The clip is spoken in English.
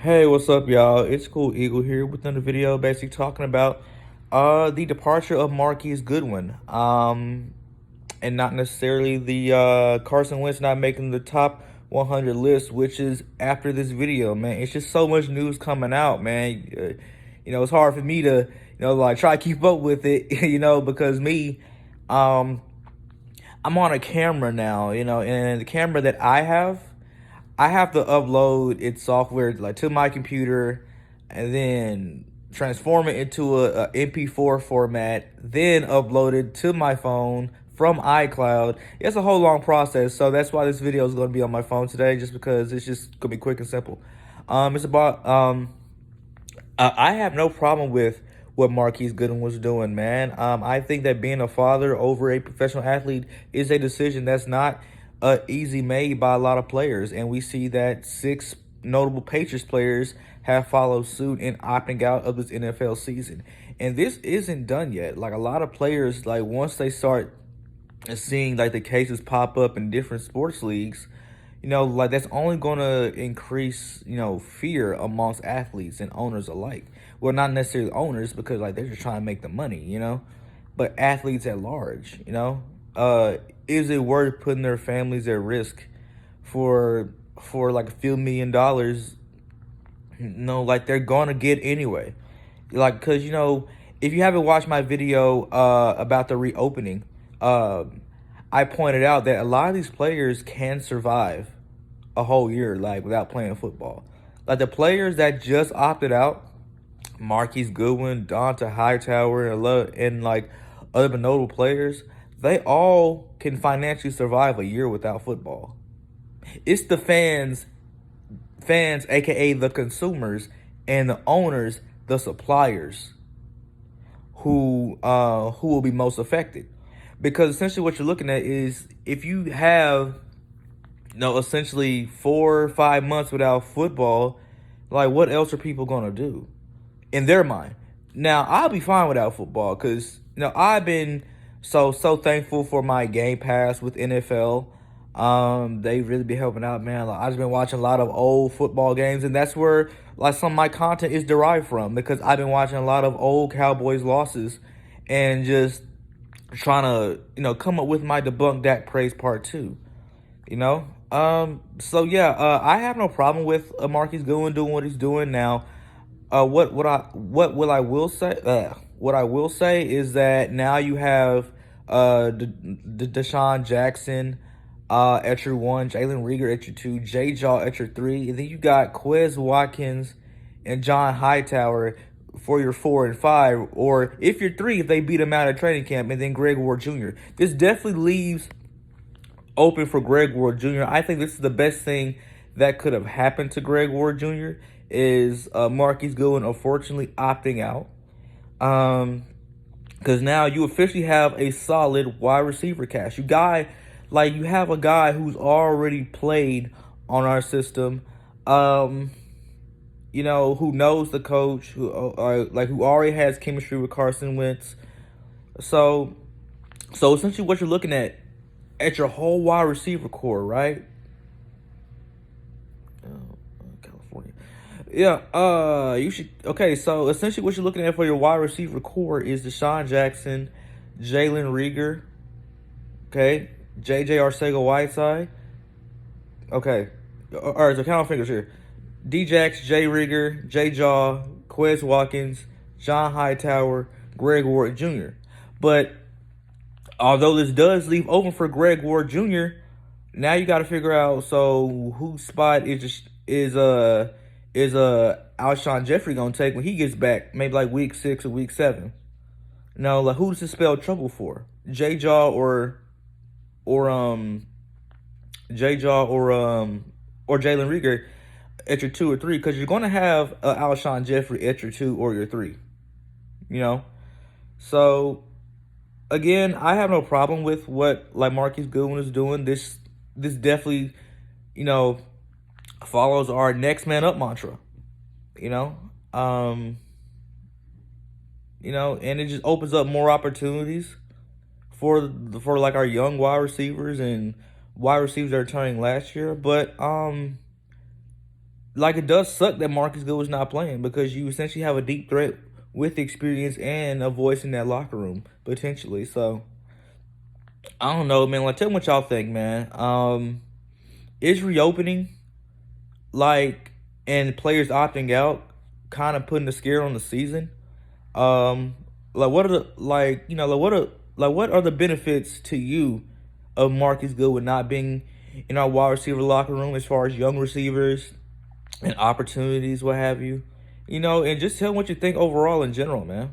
Hey, what's up, y'all? It's Cool Eagle here with another video, basically talking about the departure of Marquise Goodwin, and not necessarily the Carson Wentz not making the top 100 list, which is after this video, man. It's just so much news coming out, man. It's hard for me to like try to keep up with it, because um, I'm on a camera now, and the camera that I have to upload its software like to my computer and then transform it into a MP4 format, then upload it to my phone from iCloud. It's a whole long process, so that's why this video is going to be on my phone today, just because it's just going to be quick and simple. It's about I have no problem with what Marquise Goodwin was doing, man. I think that being a father over a professional athlete is a decision that's not easy made by a lot of players. And we see that 6 notable Patriots players have followed suit in opting out of this NFL season. And this isn't done yet. Like, a lot of players, like, once they start seeing like the cases pop up in different sports leagues, like that's only going to increase, fear amongst athletes and owners alike. Well, not necessarily owners, because like they're just trying to make the money, but athletes at large, is it worth putting their families at risk for like a few $1 million? Like they're going to get anyway. Like, because, if you haven't watched my video about the reopening, I pointed out that a lot of these players can survive a whole year like without playing football. Like the players that just opted out, Marquise Goodwin, Donta Hightower, and like other notable players, they all can financially survive a year without football. It's the fans, aka the consumers, and the owners, the suppliers, who will be most affected. Because essentially what you're looking at is, if you have essentially 4 or 5 months without football, like what else are people gonna do in their mind? Now, I'll be fine without football because I've been so thankful for my Game Pass with NFL. They really be helping out, man. Like, I've just been watching a lot of old football games, and that's where like some of my content is derived from, because I've been watching a lot of old Cowboys losses and just trying to come up with my Debunk Dak Praise Part 2. So yeah, I have no problem with Marquise Goodwin doing what he's doing now. What I will say is that now you have Deshaun Jackson at your 1, Jalen Reagor at your 2, Jay Jaw at your 3, and then you got Quez Watkins and John Hightower for your 4 and 5, or if you're 3, if they beat him out at training camp, and then Greg Ward Jr. This definitely leaves open for Greg Ward Jr. I think this is the best thing that could have happened to Greg Ward Jr. is Marquise Goodwin unfortunately opting out. Because now you officially have a solid wide receiver cast. You have a guy who's already played on our system, who knows the coach, who already has chemistry with Carson Wentz. So essentially what you're looking at your whole wide receiver core, right? California. Yeah, you should. Okay, so essentially what you're looking at for your wide receiver core is Deshaun Jackson, Jalen Reagor, okay, JJ Arcega-Whiteside. Okay, all right, so count on fingers here. Djax, Jay Reagor, Jay Jaw, Quez Watkins, John Hightower, Greg Ward Jr. But although this does leave open for Greg Ward Jr., now you got to figure out, so whose spot is Alshon Jeffrey gonna take when he gets back, maybe like week 6 or week 7? Now, like, who does this spell trouble for? Jay Jaw or Jalen Reagor at your 2 or 3, because you're gonna have Alshon Jeffrey at your 2 or your 3. So again, I have no problem with what like Marquise Goodwin is doing. This definitely, follows our next man up mantra. And it just opens up more opportunities for like our young wide receivers and wide receivers that are turning last year. But like, it does suck that Marcus Goodwin's not playing, because you essentially have a deep threat with experience and a voice in that locker room potentially. So I don't know, man. Like, tell me what y'all think, man. Is reopening, like, and players opting out, kind of putting a scare on the season? Um, like, what are the, like, you know, what are the benefits to you of Marcus Goodwin not being in our wide receiver locker room, as far as young receivers and opportunities, what have you? You know, and just tell me what you think overall in general, man.